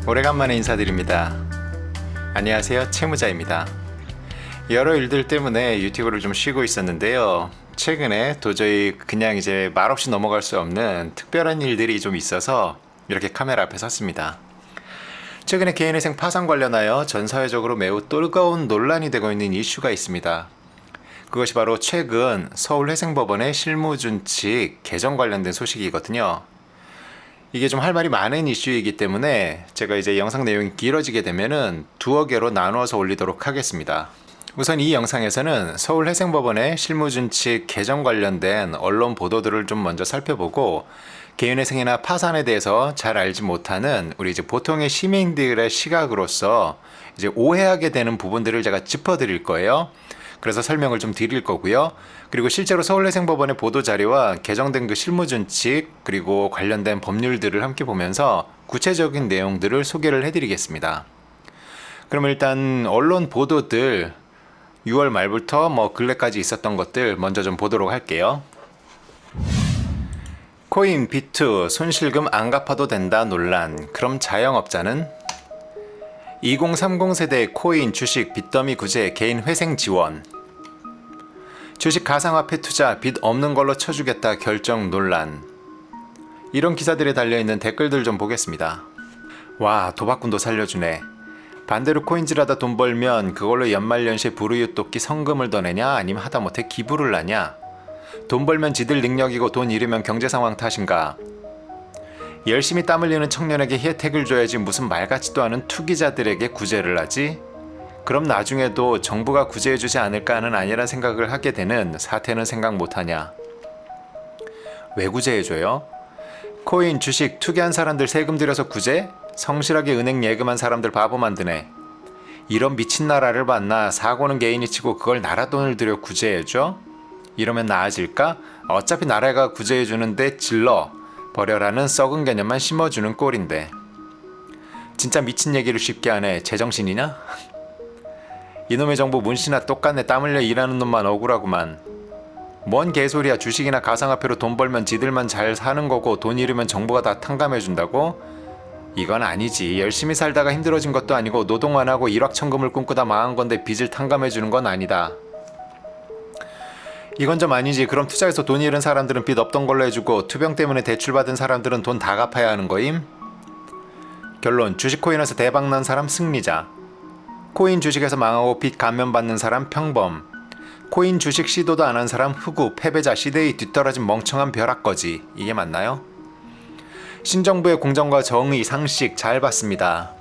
오래간만에 인사드립니다. 안녕하세요, 채무자입니다. 여러 일들 때문에 유튜브를 좀 쉬고 있었는데요. 최근에 도저히 그냥 이제 말없이 넘어갈 수 없는 특별한 일들이 좀 있어서 이렇게 카메라 앞에 섰습니다. 최근에 개인회생 파산 관련하여 전 사회적으로 매우 뜨거운 논란이 되고 있는 이슈가 있습니다. 그것이 바로 최근 서울회생법원의 실무준칙 개정 관련된 소식이거든요. 이게 좀 할 말이 많은 이슈이기 때문에 제가 이제 영상 내용이 길어지게 되면은 두어 개로 나누어서 올리도록 하겠습니다. 우선 이 영상에서는 서울회생법원의 실무준칙 개정 관련된 언론 보도들을 좀 먼저 살펴보고 개인회생이나 파산에 대해서 잘 알지 못하는 우리 이제 보통의 시민들의 시각으로서 이제 오해하게 되는 부분들을 제가 짚어드릴 거예요. 그래서 설명을 좀 드릴 거고요. 그리고 실제로 서울회생법원의 보도자료와 개정된 그 실무준칙 그리고 관련된 법률들을 함께 보면서 구체적인 내용들을 소개를 해드리겠습니다. 그럼 일단 언론 보도들 6월 말부터 근래까지 있었던 것들 먼저 좀 보도록 할게요. 코인 비투 손실금 안 갚아도 된다 논란. 그럼 자영업자는? 2030 세대 코인 주식 빚더미 구제 개인 회생 지원. 주식 가상화폐 투자 빚 없는 걸로 쳐주겠다 결정 논란. 이런 기사들에 달려있는 댓글들 좀 보겠습니다. 와, 도박꾼도 살려주네. 반대로 코인질하다 돈 벌면 그걸로 연말연시에 불우이웃돕기 성금을 더 내냐 아니면 하다못해 기부를 하냐. 돈 벌면 지들 능력이고 돈 잃으면 경제상황 탓인가. 열심히 땀 흘리는 청년에게 혜택을 줘야지 무슨 말 같지도 않은 투기자들에게 구제를 하지? 그럼 나중에도 정부가 구제해주지 않을까 하는 아니란 생각을 하게 되는 사태는 생각 못하냐. 왜 구제해줘요? 코인, 주식, 투기한 사람들 세금 들여서 구제? 성실하게 은행 예금한 사람들 바보 만드네. 이런 미친 나라를 봤나. 사고는 개인이 치고 그걸 나라 돈을 들여 구제해줘? 이러면 나아질까? 어차피 나라가 구제해주는데 질러 버려라는 썩은 개념만 심어주는 꼴인데. 진짜 미친 얘기를 쉽게 하네. 제정신이냐? 이놈의 정부 문씨나 똑같네. 땀 흘려 일하는 놈만 억울하구만. 뭔 개소리야. 주식이나 가상화폐로 돈 벌면 지들만 잘 사는 거고 돈 잃으면 정부가 다 탕감해준다고? 이건 아니지. 열심히 살다가 힘들어진 것도 아니고 노동 안 하고 일확천금을 꿈꾸다 망한 건데 빚을 탕감해주는 건 아니다. 이건 좀 아니지. 그럼 투자해서 돈 잃은 사람들은 빚 없던 걸로 해주고 투병 때문에 대출받은 사람들은 돈 다 갚아야 하는 거임? 결론. 주식 코인에서 대박난 사람 승리자. 코인 주식에서 망하고 빚 감면받는 사람 평범. 코인 주식 시도도 안 한 사람 흑우 패배자 시대에 뒤떨어진 멍청한 벼락거지. 이게 맞나요? 신정부의 공정과 정의 상식 잘 봤습니다.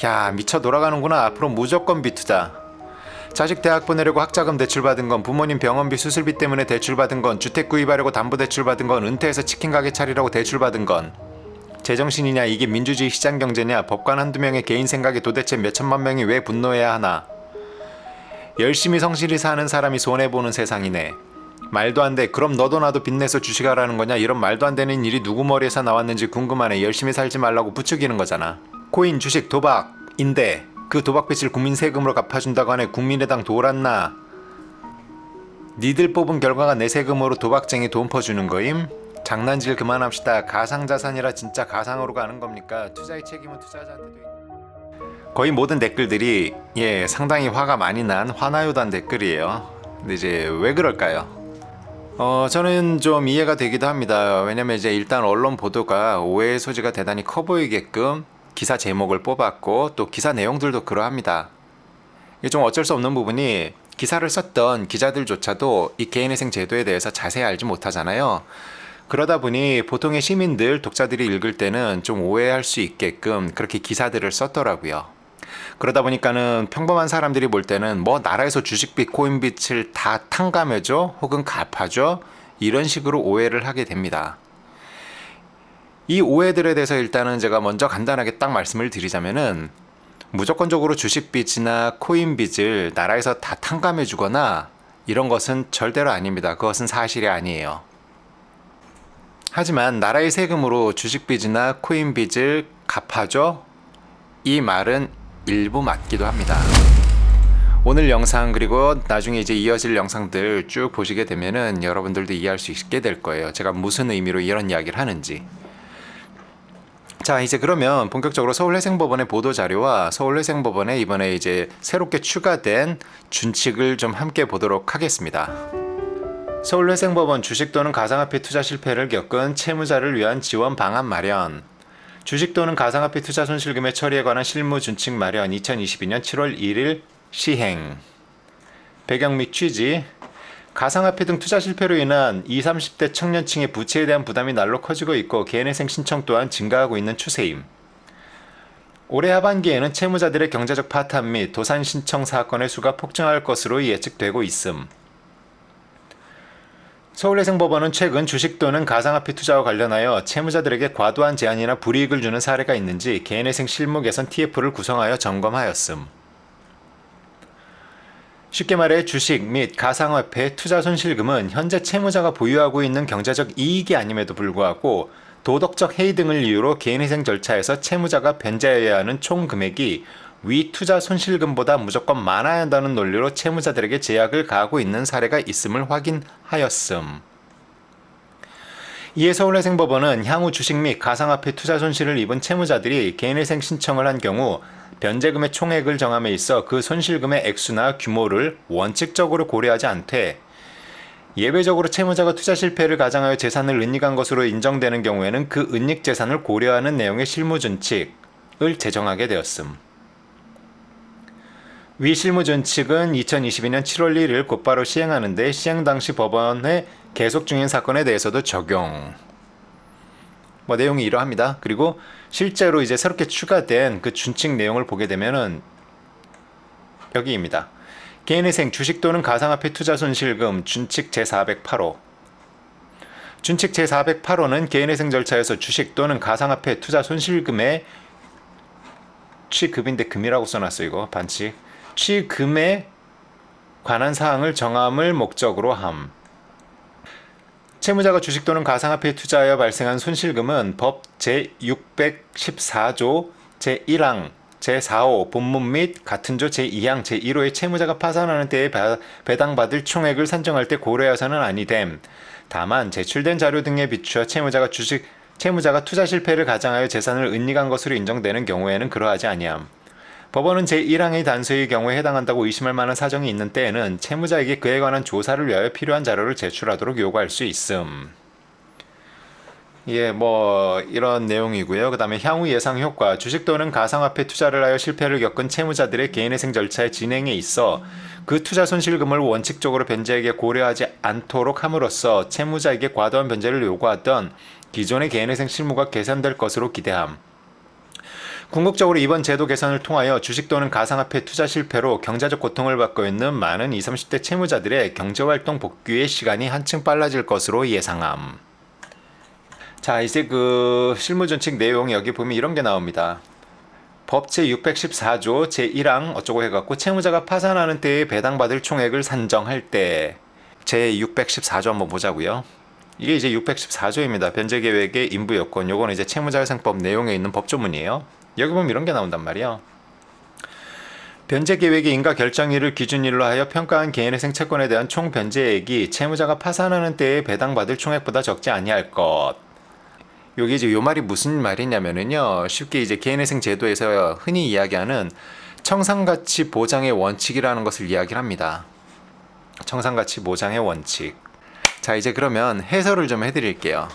야, 미쳐 돌아가는구나. 앞으로 무조건 비투자. 자식 대학 보내려고 학자금 대출받은 건, 부모님 병원비 수술비 때문에 대출받은 건, 주택 구입하려고 담보대출받은 건, 은퇴해서 치킨 가게 차리라고 대출받은 건. 제정신이냐. 이게 민주주의 시장경제냐. 법관 한두 명의 개인 생각에 도대체 몇천만 명이 왜 분노해야 하나. 열심히 성실히 사는 사람이 손해보는 세상이네. 말도 안 돼. 그럼 너도 나도 빚내서 주식하라는 거냐. 이런 말도 안 되는 일이 누구 머리에서 나왔는지 궁금하네. 열심히 살지 말라고 부추기는 거잖아. 코인, 주식, 도박인데 그 도박빚을 국민 세금으로 갚아준다고 하네. 국민의당 돌았나. 니들 뽑은 결과가 내 세금으로 도박쟁이 돈 퍼주는 거임? 장난질 그만합시다. 가상자산이라 진짜 가상으로 가는 겁니까? 투자의 책임은 투자자한테도 있는. 거의 모든 댓글들이 상당히 화가 많이 난 화나요단 댓글이에요. 근데 이제 왜 그럴까요? 저는 좀 이해가 되기도 합니다. 왜냐면 이제 일단 언론 보도가 오해의 소지가 대단히 커 보이게끔 기사 제목을 뽑았고 또 기사 내용들도 그러합니다. 이게 좀 어쩔 수 없는 부분이 기사를 썼던 기자들조차도 이 개인회생 제도에 대해서 자세히 알지 못하잖아요. 그러다 보니 보통의 시민들, 독자들이 읽을 때는 좀 오해할 수 있게끔 그렇게 기사들을 썼더라고요. 그러다 보니까는 평범한 사람들이 볼 때는 나라에서 주식빚, 코인빚을 다 탕감해줘? 혹은 갚아줘? 이런 식으로 오해를 하게 됩니다. 이 오해들에 대해서 일단은 제가 먼저 간단하게 딱 말씀을 드리자면은 무조건적으로 주식빚이나 코인빚을 나라에서 다 탕감해주거나 이런 것은 절대로 아닙니다. 그것은 사실이 아니에요. 하지만 나라의 세금으로 주식빚이나 코인빚을 갚아줘? 이 말은 일부 맞기도 합니다. 오늘 영상 그리고 나중에 이제 이어질 영상들 쭉 보시게 되면은 여러분들도 이해할 수 있게 될 거예요. 제가 무슨 의미로 이런 이야기를 하는지. 자, 이제 그러면 본격적으로 서울회생법원의 보도자료와 서울회생법원에 이번에 이제 새롭게 추가된 준칙을 좀 함께 보도록 하겠습니다. 서울회생법원 주식 또는 가상화폐 투자 실패를 겪은 채무자를 위한 지원 방안 마련. 주식 또는 가상화폐 투자 손실금의 처리에 관한 실무 준칙 마련 2022년 7월 1일 시행. 배경 및 취지. 가상화폐 등 투자 실패로 인한 20, 30대 청년층의 부채에 대한 부담이 날로 커지고 있고 개인회생 신청 또한 증가하고 있는 추세임. 올해 하반기에는 채무자들의 경제적 파탄 및 도산 신청 사건의 수가 폭증할 것으로 예측되고 있음. 서울회생법원은 최근 주식 또는 가상화폐 투자와 관련하여 채무자들에게 과도한 제한이나 불이익을 주는 사례가 있는지 개인회생 실무 개선 TF를 구성하여 점검하였음. 쉽게 말해 주식 및 가상화폐 투자 손실금은 현재 채무자가 보유하고 있는 경제적 이익이 아님에도 불구하고 도덕적 해이 등을 이유로 개인회생 절차에서 채무자가 변제해야 하는 총 금액이 위 투자 손실금보다 무조건 많아야 한다는 논리로 채무자들에게 제약을 가하고 있는 사례가 있음을 확인하였음. 이에 서울회생법원은 향후 주식 및 가상화폐 투자 손실을 입은 채무자들이 개인회생 신청을 한 경우 변제금의 총액을 정함에 있어 그 손실금의 액수나 규모를 원칙적으로 고려하지 않되 예외적으로 채무자가 투자 실패를 가장하여 재산을 은닉한 것으로 인정되는 경우에는 그 은닉 재산을 고려하는 내용의 실무준칙을 제정하게 되었음. 위 실무준칙은 2022년 7월 1일 곧바로 시행하는데 시행 당시 법원에 계속 중인 사건에 대해서도 적용. 내용이 이러합니다. 그리고 실제로 이제 새롭게 추가된 그 준칙 내용을 보게 되면은 여기입니다. 개인회생 주식 또는 가상화폐 투자 손실금 준칙 제408호. 준칙 제408호는 개인회생 절차에서 주식 또는 가상화폐 투자 손실금의 취급인데 금이라고 써놨어 이거 반칙. 취금에 관한 사항을 정함을 목적으로 함. 채무자가 주식 또는 가상화폐에 투자하여 발생한 손실금은 법 제614조 제1항 제4호 본문 및 같은 조 제2항 제1호의 채무자가 파산하는 때에 배당받을 총액을 산정할 때 고려해서는 아니됨. 다만 제출된 자료 등에 비추어 채무자가 투자 실패를 가장하여 재산을 은닉한 것으로 인정되는 경우에는 그러하지 아니함. 법원은 제1항의 단서의 경우에 해당한다고 의심할 만한 사정이 있는 때에는 채무자에게 그에 관한 조사를 위하여 필요한 자료를 제출하도록 요구할 수 있음. 예, 이런 내용이고요. 그 다음에 향후 예상 효과. 주식 또는 가상화폐 투자를 하여 실패를 겪은 채무자들의 개인회생 절차의 진행에 있어 그 투자 손실금을 원칙적으로 변제에게 고려하지 않도록 함으로써 채무자에게 과도한 변제를 요구하던 기존의 개인회생 실무가 개선될 것으로 기대함. 궁극적으로 이번 제도 개선을 통하여 주식 또는 가상화폐 투자 실패로 경제적 고통을 받고 있는 많은 20, 30대 채무자들의 경제활동 복귀의 시간이 한층 빨라질 것으로 예상함. 자, 이제 그 실무준칙 내용 여기 보면 이런 게 나옵니다. 법 제614조 제1항 어쩌고 해갖고 채무자가 파산하는 때에 배당받을 총액을 산정할 때 제614조 한번 보자고요. 이게 이제 614조입니다. 변제계획의 인부요건. 요거는 이제 채무자회생법 내용에 있는 법조문이에요. 여기 보면 이런 게 나온단 말이에요. 변제계획의 인가 결정일을 기준일로 하여 평가한 개인회생 채권에 대한 총 변제액이 채무자가 파산하는 때에 배당받을 총액보다 적지 아니할 것. 여기 이제 요 말이 무슨 말이냐면은요. 쉽게 이제 개인회생 제도에서 흔히 이야기하는 청산가치 보장의 원칙이라는 것을 이야기를 합니다. 청산가치 보장의 원칙. 자, 이제 그러면 해설을 좀 해드릴게요.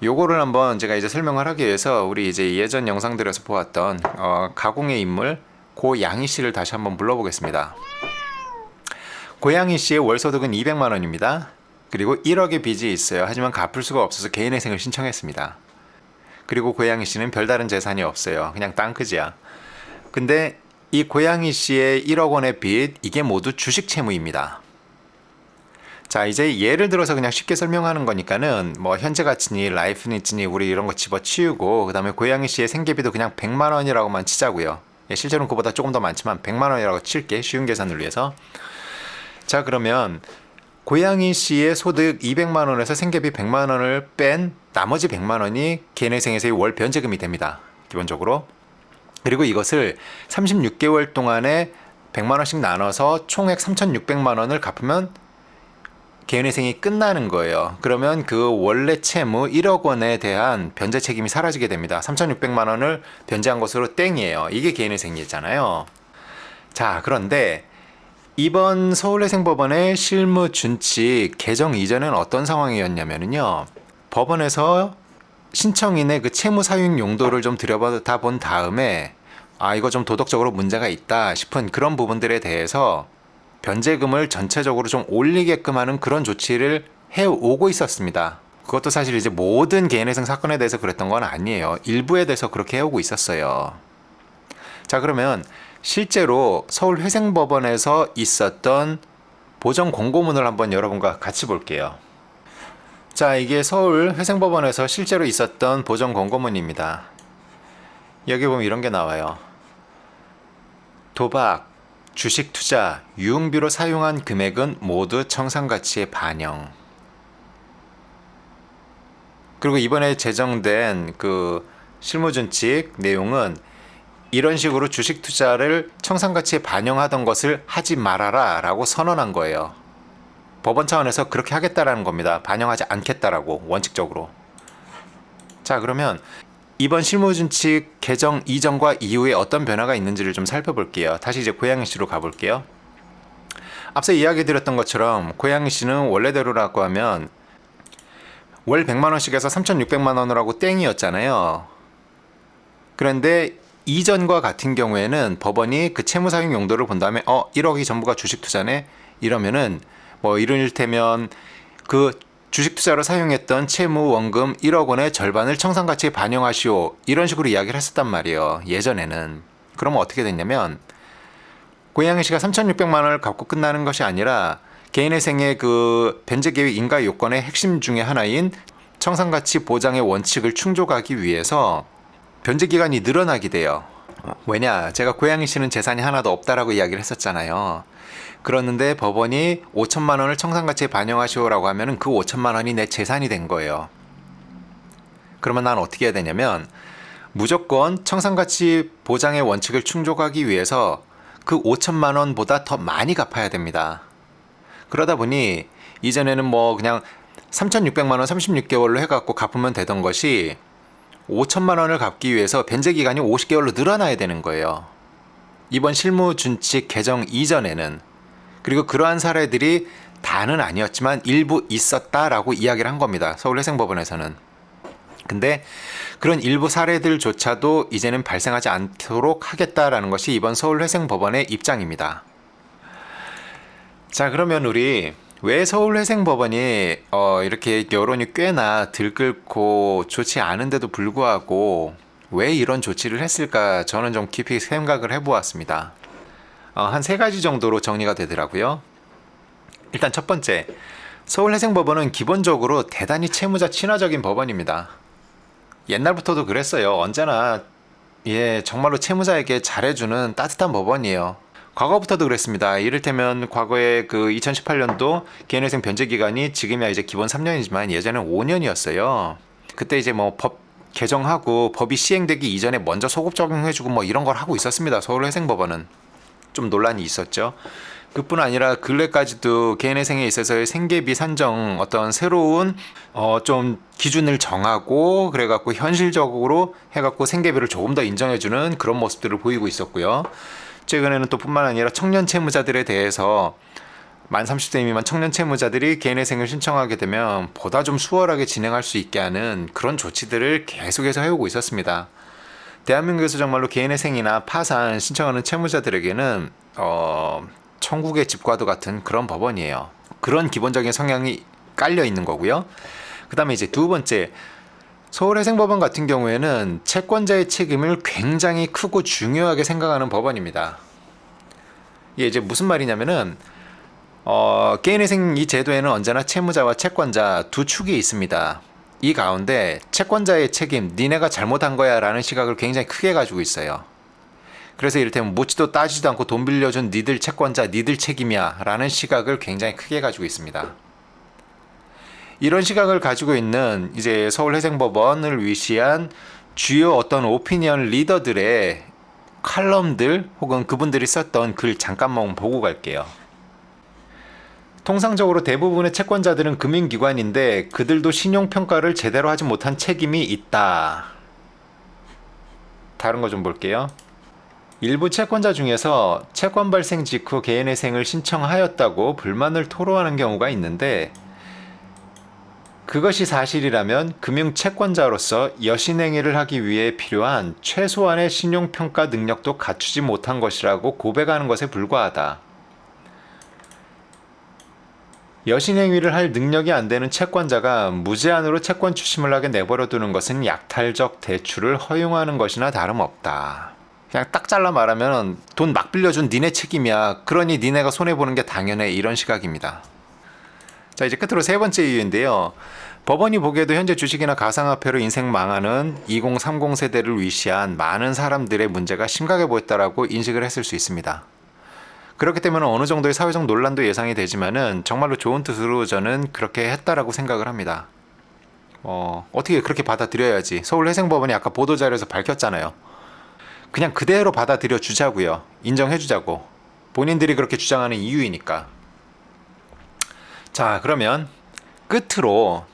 요거를 한번 제가 이제 설명을 하기 위해서 우리 이제 예전 영상들에서 보았던 가공의 인물 고양희 씨를 다시 한번 불러보겠습니다. 고양희 씨의 월 소득은 200만 원입니다. 그리고 1억의 빚이 있어요. 하지만 갚을 수가 없어서 개인회생을 신청했습니다. 그리고 고양희 씨는 별다른 재산이 없어요. 그냥 땅크지야. 근데 이 고양희 씨의 1억 원의 빚, 이게 모두 주식 채무입니다. 자, 이제 예를 들어서 그냥 쉽게 설명하는 거니까는 현재 가치니 라이프니츠니 우리 이런 거 집어치우고, 그 다음에 고양희 씨의 생계비도 그냥 100만 원이라고만 치자고요. 실제로는 그보다 조금 더 많지만 100만 원이라고 칠게, 쉬운 계산을 위해서. 자, 그러면 고양희 씨의 소득 200만 원에서 생계비 100만 원을 뺀 나머지 100만 원이 개인회생에서의 월 변제금이 됩니다. 기본적으로. 그리고 이것을 36개월 동안에 100만 원씩 나눠서 총액 3,600만 원을 갚으면 개인회생이 끝나는 거예요. 그러면 그 원래 채무 1억 원에 대한 변제 책임이 사라지게 됩니다. 3,600만 원을 변제한 것으로 땡이에요. 이게 개인회생이잖아요. 자, 그런데 이번 서울회생법원의 실무준칙 개정 이전에는 어떤 상황이었냐면요. 법원에서 신청인의 그 채무 사용 용도를 좀 들여다 본 다음에 이거 좀 도덕적으로 문제가 있다 싶은 그런 부분들에 대해서 변제금을 전체적으로 좀 올리게끔 하는 그런 조치를 해오고 있었습니다. 그것도 사실 이제 모든 개인회생 사건에 대해서 그랬던 건 아니에요. 일부에 대해서 그렇게 해오고 있었어요. 자, 그러면 실제로 서울회생법원에서 있었던 보정 공고문을 한번 여러분과 같이 볼게요. 자, 이게 서울회생법원에서 실제로 있었던 보정 공고문입니다. 여기 보면 이런 게 나와요. 도박, 주식 투자, 유흥비로 사용한 금액은 모두 청산가치에 반영. 그리고 이번에 제정된 그 실무준칙 내용은 이런 식으로 주식 투자를 청산가치에 반영하던 것을 하지 말아라 라고 선언한 거예요. 법원 차원에서 그렇게 하겠다라는 겁니다. 반영하지 않겠다라고 원칙적으로. 자, 그러면 이번 실무준칙 개정 이전과 이후에 어떤 변화가 있는지를 좀 살펴볼게요. 다시 이제 고양시로 가볼게요. 앞서 이야기 드렸던 것처럼 고양시는 원래대로라고 하면 월 100만 원씩에서 3,600만 원을 하고 땡이었잖아요. 그런데 이전과 같은 경우에는 법원이 그 채무 사용 용도를 본 다음에 1억이 전부가 주식 투자네 이러면은 뭐 이를테면 그 주식 투자로 사용했던 채무 원금 1억 원의 절반을 청산가치에 반영하시오 이런 식으로 이야기를 했었단 말이에요. 예전에는. 그러면 어떻게 됐냐면 고양시가 3,600만 원을 갚고 끝나는 것이 아니라 개인회생의 그 변제계획 인가 요건의 핵심 중에 하나인 청산가치 보장의 원칙을 충족하기 위해서 변제기간이 늘어나게 돼요. 왜냐? 제가 고양시는 재산이 하나도 없다라고 이야기를 했었잖아요. 그러는데 법원이 5천만 원을 청산가치에 반영하시오라고 하면은 그 5천만 원이 내 재산이 된 거예요. 그러면 난 어떻게 해야 되냐면 무조건 청산가치 보장의 원칙을 충족하기 위해서 그 5천만 원보다 더 많이 갚아야 됩니다. 그러다 보니 이전에는 뭐 그냥 3,600만 원 36개월로 해갖고 갚으면 되던 것이 5천만 원을 갚기 위해서 변제기간이 50개월로 늘어나야 되는 거예요. 이번 실무준칙 개정 이전에는. 그리고 그러한 사례들이 다는 아니었지만 일부 있었다라고 이야기를 한 겁니다. 서울회생법원에서는. 근데 그런 일부 사례들조차도 이제는 발생하지 않도록 하겠다라는 것이 이번 서울회생법원의 입장입니다. 자, 그러면 우리 왜 서울회생법원이 이렇게 여론이 꽤나 들끓고 좋지 않은데도 불구하고 왜 이런 조치를 했을까 저는 좀 깊이 생각을 해보았습니다. 한 3가지 정도로 정리가 되더라고요. 일단 첫 번째, 서울회생법원은 기본적으로 대단히 채무자 친화적인 법원입니다. 옛날부터도 그랬어요. 언제나 정말로 채무자에게 잘해주는 따뜻한 법원이에요. 과거부터도 그랬습니다. 이를테면 과거에 그 2018년도 개인회생 변제기간이 지금이야 이제 기본 3년이지만 예전엔 5년이었어요. 그때 이제 뭐 법 개정하고 법이 시행되기 이전에 먼저 소급 적용해주고 뭐 이런 걸 하고 있었습니다. 서울회생법원은. 좀 논란이 있었죠. 그뿐 아니라 근래까지도 개인회생에 있어서의 생계비 산정 어떤 새로운 좀 기준을 정하고 그래갖고 현실적으로 해갖고 생계비를 조금 더 인정해주는 그런 모습들을 보이고 있었고요. 최근에는 또 뿐만 아니라 청년 채무자들에 대해서 만 30대 미만 청년 채무자들이 개인회생을 신청하게 되면 보다 좀 수월하게 진행할 수 있게 하는 그런 조치들을 계속해서 해오고 있었습니다. 대한민국에서 정말로 개인회생이나 파산 신청하는 채무자들에게는 천국의 집과도 같은 그런 법원이에요. 그런 기본적인 성향이 깔려 있는 거고요. 그 다음에 이제 두 번째, 서울회생법원 같은 경우에는 채권자의 책임을 굉장히 크고 중요하게 생각하는 법원입니다. 이게 이제 무슨 말이냐면은 개인회생 이 제도에는 언제나 채무자와 채권자 두 축이 있습니다. 이 가운데 채권자의 책임, 니네가 잘못한 거야 라는 시각을 굉장히 크게 가지고 있어요. 그래서 이를테면 묻지도 따지도 않고 돈 빌려준 니들 채권자, 니들 책임이야 라는 시각을 굉장히 크게 가지고 있습니다. 이런 시각을 가지고 있는 이제 서울회생법원을 위시한 주요 어떤 오피니언 리더들의 칼럼들 혹은 그분들이 썼던 글 잠깐만 보고 갈게요. 통상적으로 대부분의 채권자들은 금융기관인데 그들도 신용평가를 제대로 하지 못한 책임이 있다. 다른 거 좀 볼게요. 일부 채권자 중에서 채권 발생 직후 개인회생을 신청하였다고 불만을 토로하는 경우가 있는데 그것이 사실이라면 금융채권자로서 여신행위를 하기 위해 필요한 최소한의 신용평가 능력도 갖추지 못한 것이라고 고백하는 것에 불과하다. 여신행위를 할 능력이 안 되는 채권자가 무제한으로 채권 추심을 하게 내버려 두는 것은 약탈적 대출을 허용하는 것이나 다름없다. 그냥 딱 잘라 말하면 돈 막 빌려준 니네 책임이야. 그러니 니네가 손해보는 게 당연해. 이런 시각입니다. 자, 이제 끝으로 세 번째 이유인데요. 법원이 보기에도 현재 주식이나 가상화폐로 인생 망하는 2030 세대를 위시한 많은 사람들의 문제가 심각해 보였다라고 인식을 했을 수 있습니다. 그렇기 때문에 어느 정도의 사회적 논란도 예상이 되지만은 정말로 좋은 뜻으로 저는 그렇게 했다라고 생각을 합니다. 어떻게 그렇게 받아들여야지. 서울회생법원이 아까 보도자료에서 밝혔잖아요. 그냥 그대로 받아들여 주자고요. 인정해 주자고. 본인들이 그렇게 주장하는 이유이니까. 자, 그러면 끝으로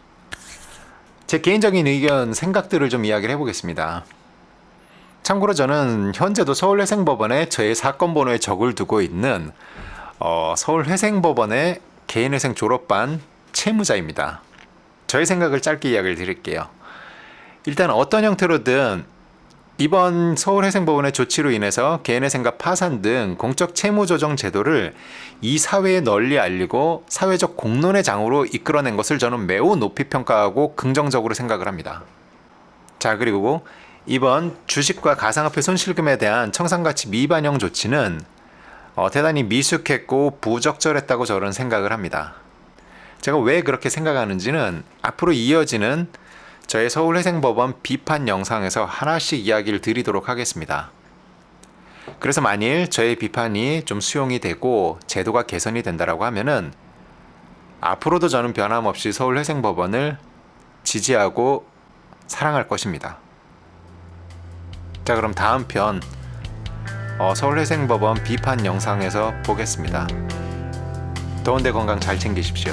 제 개인적인 의견, 생각들을 좀 이야기를 해보겠습니다. 참고로 저는 현재도 서울회생법원에 저의 사건 번호에 적을 두고 있는 서울회생법원의 개인회생 졸업반 채무자입니다. 저의 생각을 짧게 이야기를 드릴게요. 일단 어떤 형태로든 이번 서울회생법원의 조치로 인해서 개인회생과 파산 등 공적 채무조정 제도를 이 사회에 널리 알리고 사회적 공론의 장으로 이끌어낸 것을 저는 매우 높이 평가하고 긍정적으로 생각을 합니다. 자, 그리고 이번 주식과 가상화폐 손실금에 대한 청산가치 미반영 조치는 대단히 미숙했고 부적절했다고 저는 생각을 합니다. 제가 왜 그렇게 생각하는지는 앞으로 이어지는 저의 서울회생법원 비판 영상에서 하나씩 이야기를 드리도록 하겠습니다. 그래서 만일 저의 비판이 좀 수용이 되고 제도가 개선이 된다라고 하면은 앞으로도 저는 변함없이 서울회생법원을 지지하고 사랑할 것입니다. 자, 그럼 다음 편 서울회생법원 비판 영상에서 보겠습니다. 더운데 건강 잘 챙기십시오.